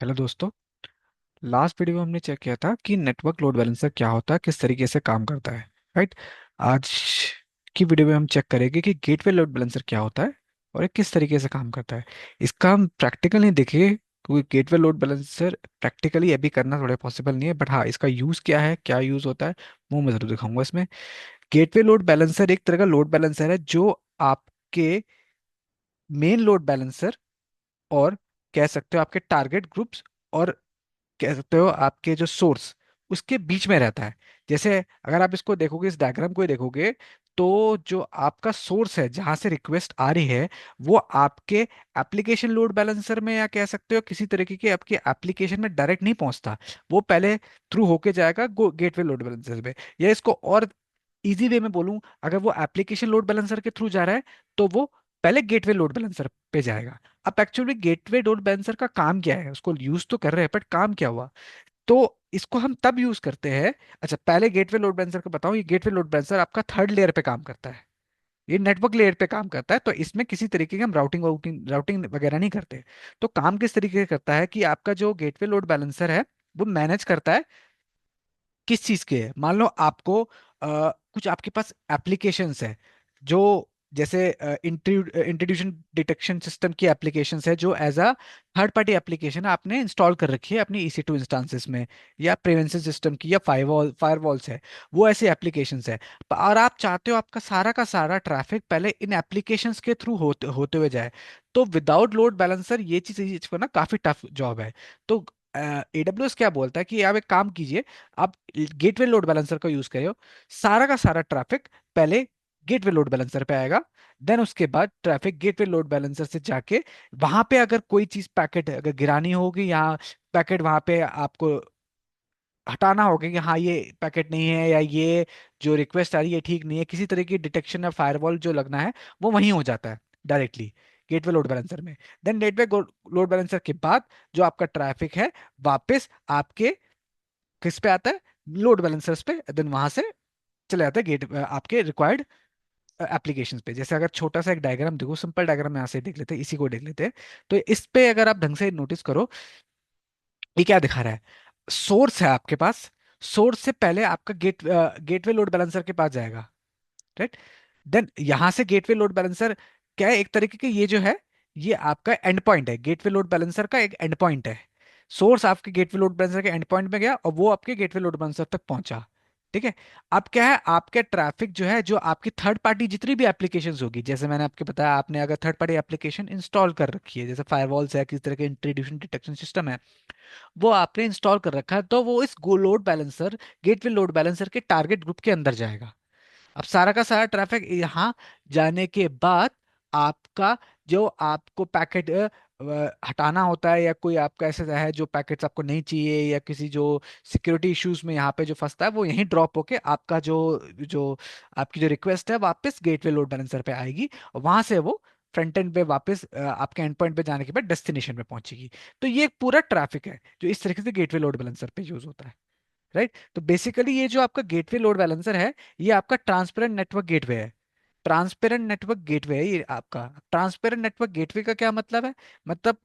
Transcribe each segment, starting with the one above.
Hello दोस्तों। Last video में हमने चेक किया था कि नेटवर्क लोड बैलेंसर क्या होता है, किस तरीके से काम करता है। राइट। आज की वीडियो में हम चेक करेंगे कि गेटवे लोड बैलेंसर क्या होता है और ये किस तरीके से काम करता है। इसका हम प्रैक्टिकल नहीं देखेंगे क्योंकि गेटवे लोड बैलेंसर प्रैक्टिकली अभी करना थोड़ा पॉसिबल नहीं है, बट हाँ, इसका यूज़ क्या है, क्या यूज़ होता है, वो मैं ज़रूर दिखाऊंगा इसमें। गेटवे लोड बैलेंसर एक तरह का लोड बैलेंसर है जो आपके मेन लोड बैलेंसर और कह सकते हो आपके टारगेट ग्रुप्स और कह सकते हो आपके जो सोर्स उसके बीच में रहता है। जैसे अगर आप इसको देखोगे, इस डायग्राम को ही देखोगे, तो जो आपका सोर्स है जहां से रिक्वेस्ट आ रही है वो आपके एप्लीकेशन लोड बैलेंसर में या कह सकते हो किसी तरीके के आपके एप्लीकेशन में डायरेक्ट नहीं पहुंचता। वो पहले थ्रू होके जाएगा गेटवे लोड बैलेंसर पे। या इसको और इजी वे में बोलूं, अगर वो एप्लीकेशन लोड बैलेंसर के थ्रू जा रहा है तो वो पहले गेटवे लोड बैलेंसर पे जाएगा। अब एक्चुअली गेटवे लोड बैलेंसर का काम क्या है, उसको यूज तो कर रहे हैं बट काम क्या हुआ। तो इसको हम तब यूज करते हैं। अच्छा, पहले गेटवे लोड बैलेंसर का बताऊं। ये गेटवे लोड बैलेंसर आपका थर्ड लेयर पे काम करता है। ये नेटवर्क लेयर पे काम करता है, तो इसमें किसी तरीके की हम राउटिंग राउटिंग राउटिंग वगैरह नहीं करते। तो काम किस तरीके से करता है कि आपका जो गेटवे लोड बैलेंसर है वो मैनेज करता है किस चीज के है। मान लो आपको कुछ आपके पास एप्लीकेशंस है जो जैसे इंट्रोड्यूशन डिटेक्शन सिस्टम की एप्लीकेशंस है जो as a third party application आपने इंस्टॉल कर रखी है अपनी EC2 इंस्टांसेस में, या प्रिवेंशन सिस्टम की, या फायरवॉल्स है। वो ऐसी एप्लीकेशंस है। और आप चाहते हो आपका सारा का सारा ट्रैफिक पहले इन एप्लीकेशंस के थ्रू होते होते हुए जाए। तो विदाउट लोड बैलेंसर ये चीज को ना काफी टफ जॉब है। तो AWS क्या बोलता है कि आप एक काम कीजिए, आप गेटवे लोड बैलेंसर का यूज करो। सारा का सारा ट्रैफिक पहले गेटवे लोड बैलेंसर पे आएगा। देन उसके बाद ट्रैफिक गेटवे लोड बैलेंसर से जाके वहां पे अगर कोई चीज पैकेट अगर गिरानी होगी या पैकेट वहां पे आपको हटाना होगा कि हाँ ये पैकेट नहीं है या ये जो रिक्वेस्ट आ रही है ठीक नहीं है, किसी तरह की डिटेक्शन या फायरवॉल जो लगना है वो वहीं हो जाता है डायरेक्टली गेटवे लोड बैलेंसर में। देन गेटवे लोड बैलेंसर के बाद जो आपका ट्रैफिक है वापस आपके किस पे आता है, लोड बैलेंसर्स पे। देन वहां से चले जाता है गेट आपके रिक्वायर्ड एप्लीकेशंस पे। जैसे अगर छोटा सा एक डायग्राम देखो, सिंपल डायग्राम यहाँ से देख लेते हैं, इसी को देख लेते हैं। तो इस पे अगर आप ढंग से नोटिस करो, ये क्या दिखा रहा है। सोर्स है आपके पास। सोर्स से पहले आपका गेटवे लोड बैलेंसर के पास जाएगा। राइट। देन यहां से गेटवे लोड बैलेंसर क्या है, एक तरीके के ये जो है ये आपका एंड पॉइंट है। गेटवे लोड बैलेंसर का एक एंड पॉइंट है। सोर्स आपके गेटवे लोड बैलेंसर के एंड पॉइंट में गया और वो आपके गेटवे लोड बैलेंसर तक पहुंचा। ठीक है। अब क्या है, आपके ट्रैफिक जो है, जो आपकी थर्ड पार्टी जितनी भी एप्लीकेशंस होगी, जैसे मैंने आपको बताया, आपने अगर थर्ड पार्टी एप्लीकेशन इंस्टॉल कर रखी है, जैसे फायरवॉल्स है, किसी तरह के इंट्रोड्यूशन डिटेक्शन सिस्टम है, वो आपने इंस्टॉल कर रखा है, तो वो इस गो load balancer gateway load balancer के टारगेट ग्रुप के अंदर जाएगा। अब सारा का सारा ट्रैफिक यहाँ जाने के बाद आपका जो आपको पैकेट हटाना होता है, या कोई आपका ऐसा है जो पैकेट्स आपको नहीं चाहिए, या किसी जो सिक्योरिटी इश्यूज में यहाँ पे जो फंसता है, वो यहीं ड्रॉप होके आपका जो जो आपकी जो रिक्वेस्ट है वापस गेटवे लोड बैलेंसर पे आएगी। और वहां से वो फ्रंट एंड पे वापस आपके एंड पॉइंट पे जाने के बाद डेस्टिनेशन पे पहुंचेगी। तो ये एक पूरा ट्रैफिक है जो इस तरीके से गेटवे लोड बैलेंसर पे यूज होता है। राइट। तो बेसिकली ये जो आपका गेटवे लोड बैलेंसर है, ये आपका ट्रांसपेरेंट नेटवर्क गेटवे है। ट्रांसपेरेंट नेटवर्क गेटवे है ये आपका। ट्रांसपेरेंट नेटवर्क गेटवे का क्या मतलब है, मतलब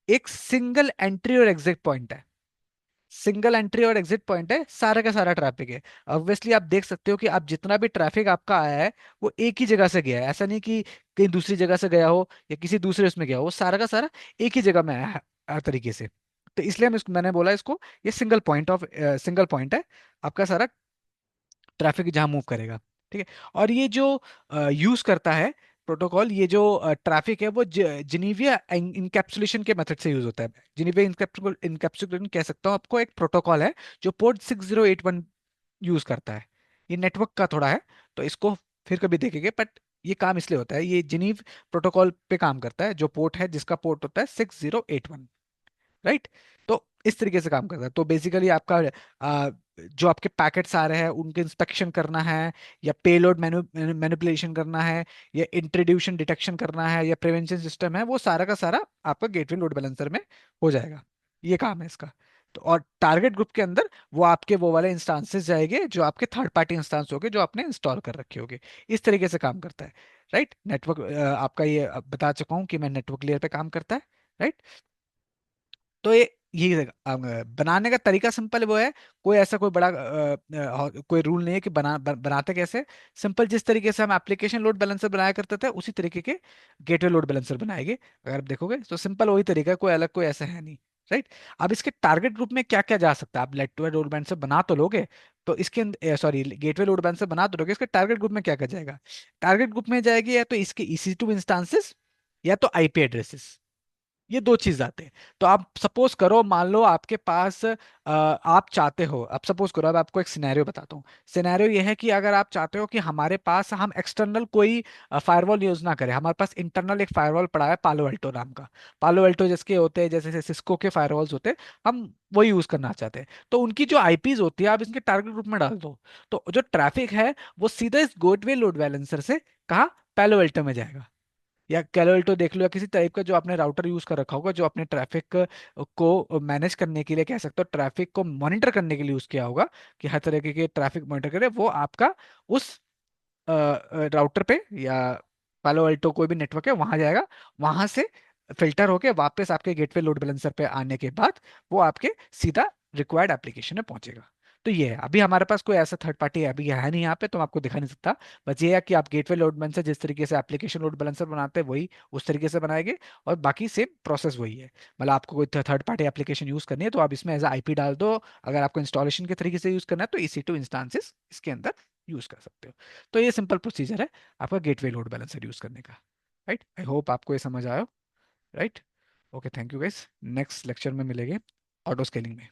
एक सिंगल एंट्री और एग्जिट पॉइंट है। सिंगल एंट्री और एग्जिट पॉइंट है, सारा का सारा ट्रैफिक है। ऑब्वियसली आप देख सकते हो कि आप जितना भी ट्रैफिक आपका आया है वो एक ही जगह से गया है। ऐसा नहीं कि कहीं दूसरी जगह से गया हो या किसी दूसरे उसमें गया हो, वो सारा का सारा एक ही जगह में आया है तरीके से। तो इसलिए मैंने बोला इसको, ये सिंगल पॉइंट है आपका सारा ट्रैफिक जहां मूव करेगा। ठीक है। और ये जो यूज करता है प्रोटोकॉल, ये जो ट्रैफिक है वो जिनीविया इनकैप्सुलेशन के मेथड से यूज होता है। जिनीविया इनकैप्सुलेशन कह सकता हूँ आपको, एक प्रोटोकॉल है जो पोर्ट 6081 यूज करता है। ये नेटवर्क का थोड़ा है, तो इसको फिर कभी देखेंगे, बट ये काम इसलिए होता है, ये जिनीव प्रोटोकॉल पे काम करता है, जो पोर्ट है जिसका पोर्ट होता है 6081। राइट। तो इस तरीके से काम करता है। तो बेसिकली आपका जो आपके पैकेट्स आ रहे हैं उनके इंस्पेक्शन करना है, या पेलोड मैनिपुलेशन करना है, या इंट्रोड्यूशन डिटेक्शन करना है, या प्रिवेंशन सिस्टम है, वो सारा का सारा आपका गेटवे लोड बैलेंसर में हो जाएगा। ये काम है इसका। तो और टारगेट ग्रुप के अंदर वो आपके वो वाले इंस्टांसेस जाएंगे जो आपके थर्ड पार्टी इंस्टांस होंगे जो आपने इंस्टॉल कर रखे होंगे। इस तरीके से काम करता है। राइट। नेटवर्क आपका ये बता चुका हूँ कि मैं नेटवर्क लेयर पे काम करता है। राइट। तो ये बनाने का तरीका सिंपल वो है। कोई ऐसा कोई बड़ा कोई रूल नहीं है कि बनाते कैसे। सिंपल जिस तरीके से हम एप्लीकेशन लोड बैलेंसर बनाया करते थे उसी तरीके के गेटवे लोड बैलेंसर बनाएंगे। अगर आप देखोगे तो सिंपल वही तरीका है, कोई अलग कोई ऐसा है नहीं। राइट। अब इसके टारगेट ग्रुप में क्या क्या जा सकता है, आप नेटवे लोड बैलेंसर बना तो लोगे, तो इसके अंदर सॉरी गेटवे लोड बैलेंसर बना तो लोगे, इसके टारगेट ग्रुप में क्या क्या जाएगा। टारगेट ग्रुप में जाएगी या तो इसके EC2 इंस्टांसेस या तो IP एड्रेसेस। ये दो चीज आते हैं। तो आप सपोज करो, मान लो आपके पास आप चाहते हो, अब सपोज करो, अब आपको एक सिनेरियो बताता हूँ। सिनेरियो ये है कि अगर आप चाहते हो कि हमारे पास हम एक्सटर्नल कोई फायरवॉल यूज ना करें, हमारे पास इंटरनल एक फायरवॉल पड़ा है पालो अल्टो नाम का। पालो अल्टो जिसके होते हैं जैसे सिस्को के फायरवॉल्स होते हैं, हम वो यूज करना चाहते हैं। तो उनकी जो IPs होती है आप इसके टारगेट ग्रुप में डाल दो। तो जो ट्रैफिक है वो सीधा इस गेटवे लोड बैलेंसर से कहा पालो अल्टो में जाएगा। या कैलोल्टो देख लो, या किसी टाइप का जो आपने राउटर यूज कर रखा होगा जो अपने ट्रैफिक को मैनेज करने के लिए, कह सकते हो ट्रैफिक को मॉनिटर करने के लिए यूज किया होगा, कि हर तरीके के ट्रैफिक मॉनिटर करे, वो आपका उस राउटर पे या पालो अल्टो कोई भी नेटवर्क है वहां जाएगा। वहां से फिल्टर होके वापस आपके गेटवे लोड बैलेंसर पे आने के बाद वो आपके सीधा रिक्वायर्ड एप्लीकेशन में पहुंचेगा। तो ये है, अभी हमारे पास कोई ऐसा थर्ड पार्टी अभी है नहीं यहाँ पे, तो मैं आपको दिखा नहीं सकता। बस ये है कि आप गेटवे लोड बैलेंसर जिस तरीके से एप्लीकेशन लोड बैलेंसर बनाते हैं वही उस तरीके से बनाएंगे, और बाकी सेम प्रोसेस वही है। मतलब आपको कोई थर्ड पार्टी एप्लीकेशन यूज करनी है तो आप इसमें एज IP डाल दो। अगर आपको इंस्टॉलेशन के तरीके से यूज करना है तो EC2 इंस्टांसेस इसके अंदर यूज कर सकते हो। तो ये सिंपल प्रोसीजर है आपका गेटवे लोड बैलेंसर यूज करने का। राइट, आई होप आपको ये समझ आयो। Right. Okay, thank you guys, next lecture में मिलेंगे ऑटो स्केलिंग में।